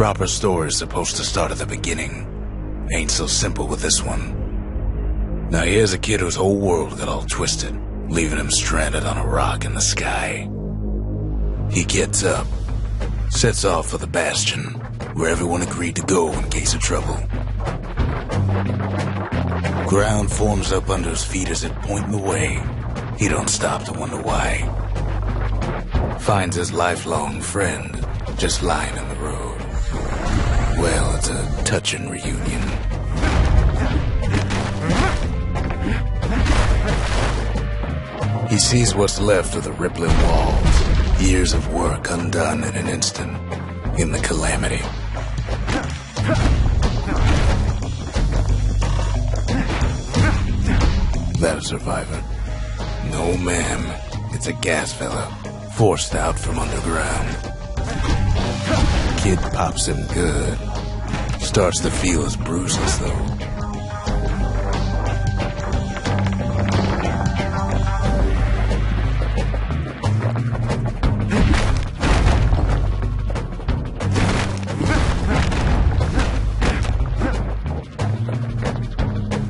Proper story is supposed to start at the beginning. Ain't so simple with this one. Now here's a kid whose whole world got all twisted, leaving him stranded on a rock in the sky. He gets up, sets off for the Bastion, where everyone agreed to go in case of trouble. Ground forms up under his feet as it pointing the way. He don't stop to wonder why. Finds his lifelong friend just lying in the road. Well, it's a touching reunion. He sees what's left of the rippling walls, years of work undone in an instant, in the calamity. That a survivor? No, ma'am. It's a gas fella, forced out from underground. Kid pops him good. Starts to feel his bruises, though.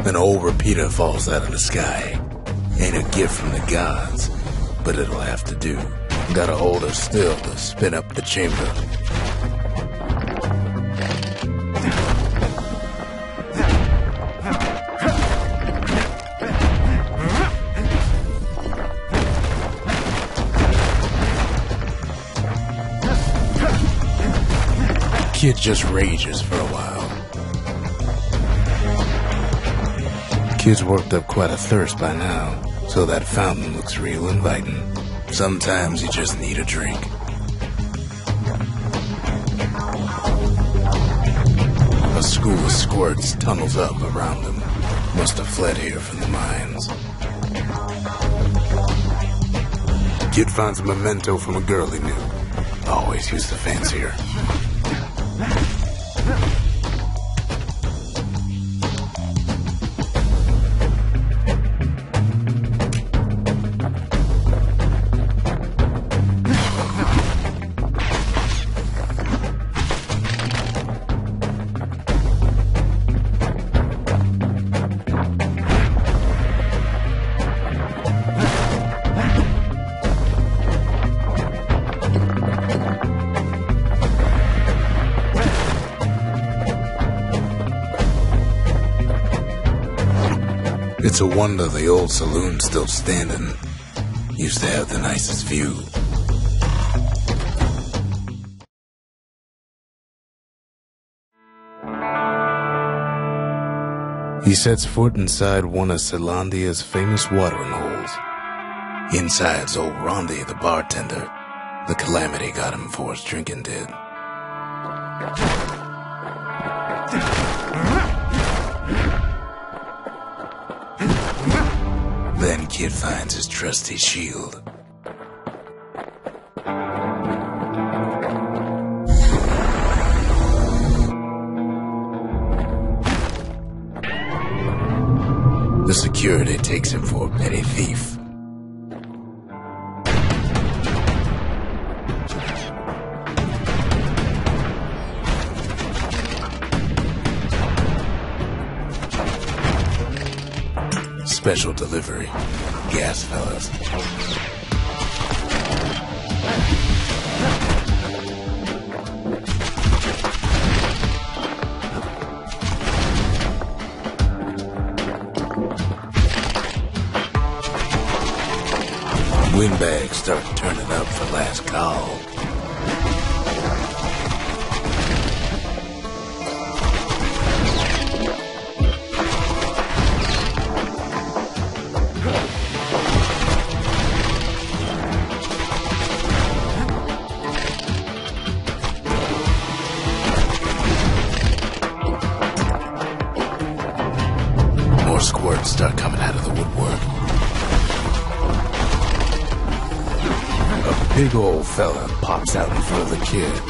An old repeater falls out of the sky. Ain't a gift from the gods, but it'll have to do. Gotta hold her still to spin up the chamber. Kid just rages for a while. Kid's worked up quite a thirst by now, so that fountain looks real inviting. Sometimes you just need a drink. A school of squirts tunnels up around him. Must have fled here from the mines. Kid finds a memento from a girl he knew. Always used to fancy her. It's a wonder the old saloon's still standing. Used to have the nicest view. He sets foot inside one of Celandia's famous watering holes. Inside's old Rondi, the bartender. The calamity got him before his drinking did. Then Kid finds his trusty shield. The security takes him for a petty thief. Special delivery. Gas fellas. Windbags start turning up for last call. Squirts start coming out of the woodwork. A big old fella pops out in front of the kid.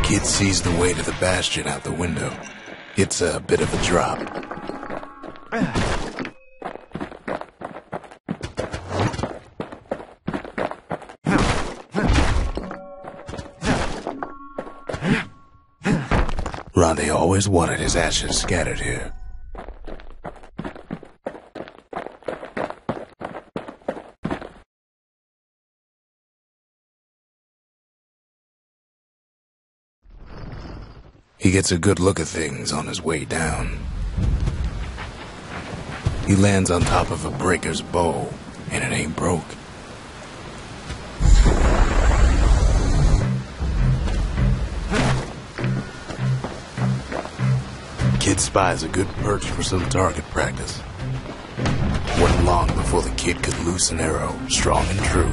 Kid sees the way to the Bastion out the window. It's a bit of a drop. Ronde always wanted his ashes scattered here. He gets a good look at things on his way down. He lands on top of a breaker's bow, and it ain't broke. Kid spies a good perch for some target practice. Wasn't long before the kid could loose an arrow, strong and true.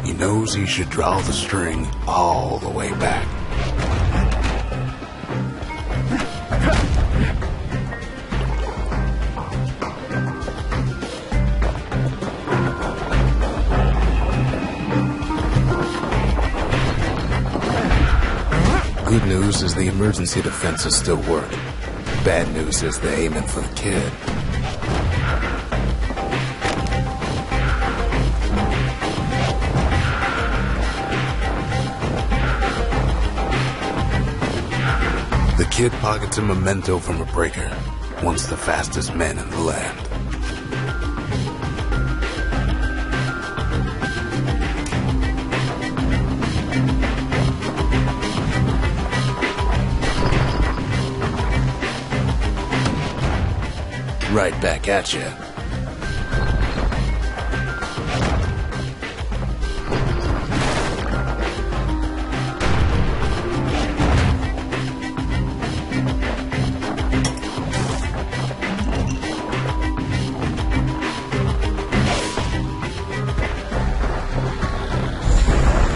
He knows he should draw the string all the way back. Good news is the emergency defenses still work. Bad news is they're aiming for the kid. The kid pockets a memento from a breaker, once the fastest men in the land. Right back at you.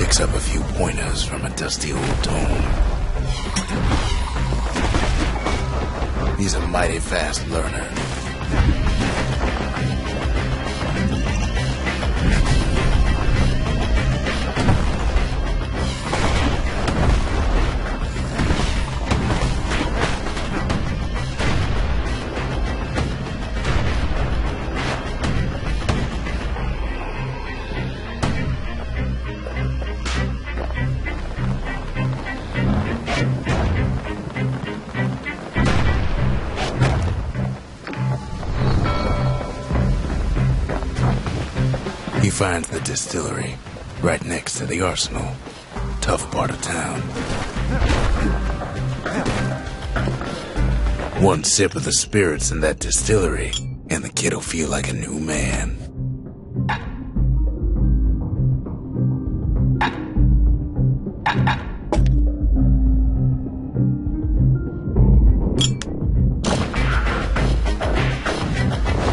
Picks up a few pointers from a dusty old tome. He's a mighty fast learner. He finds the distillery, right next to the arsenal. Tough part of town. One sip of the spirits in that distillery, and the kid'll feel like a new man.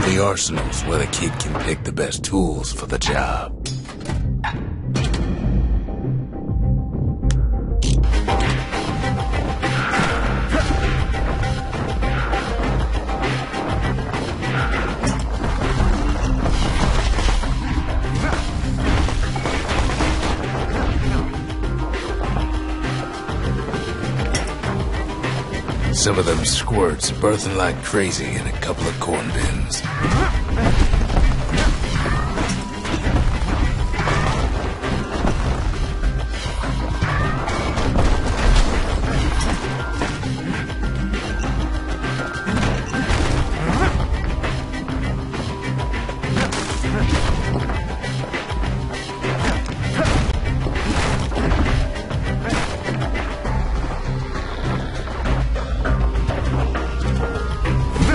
The arsenal's where the kid can pick the best tools for the job. Some of them squirts birthing like crazy in a couple of corn bins.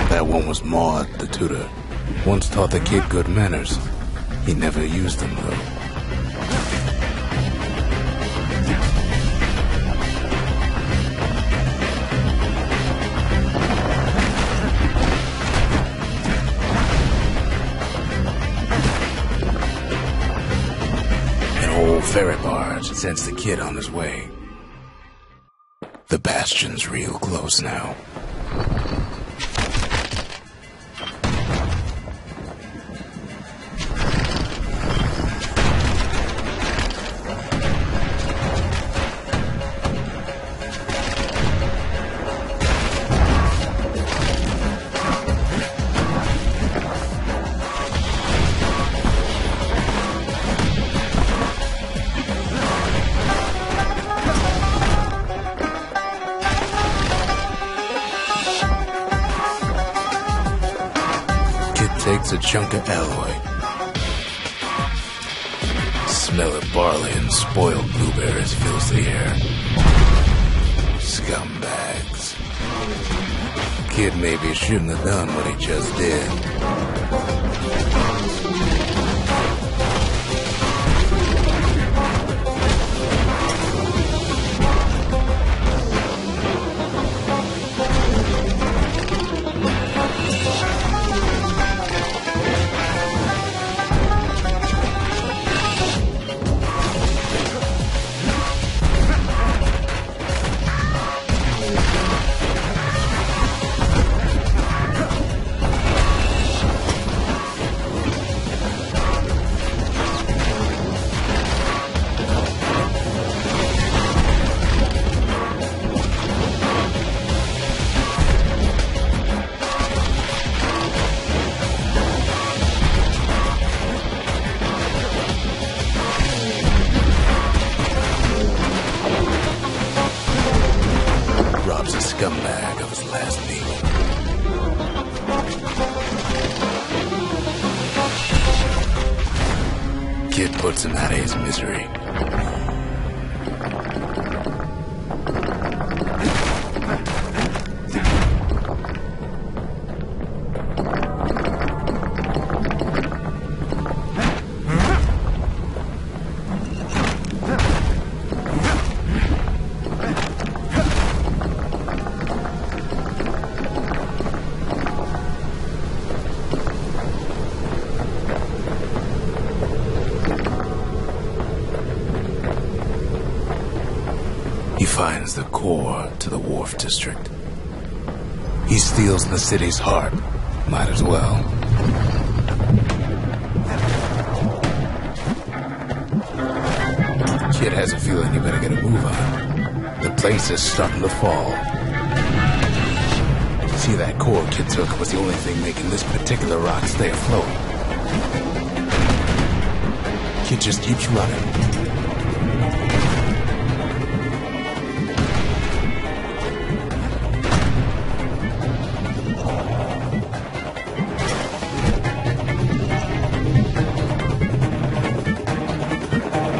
That one was Maud, the tutor. Once taught the kid good manners. He never used them, though. An old ferry barge sends the kid on his way. The Bastion's real close now. chunk of alloy. Smell of barley and spoiled blueberries fills the air. Scumbags. Kid maybe shouldn't have done what he just did. Scumbag of his last meal. Kid puts him out of his misery. He finds the core to the Wharf District. He steals the city's heart. Might as well. Kid has a feeling you better get a move on. The place is starting to fall. See, that core Kid took was the only thing making this particular rock stay afloat. Kid just keeps running.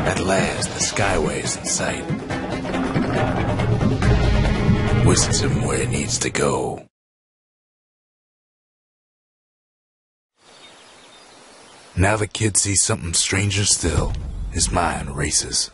At last, the skyway's in sight. Whisks him where he needs to go. Now the kid sees something stranger still. His mind races.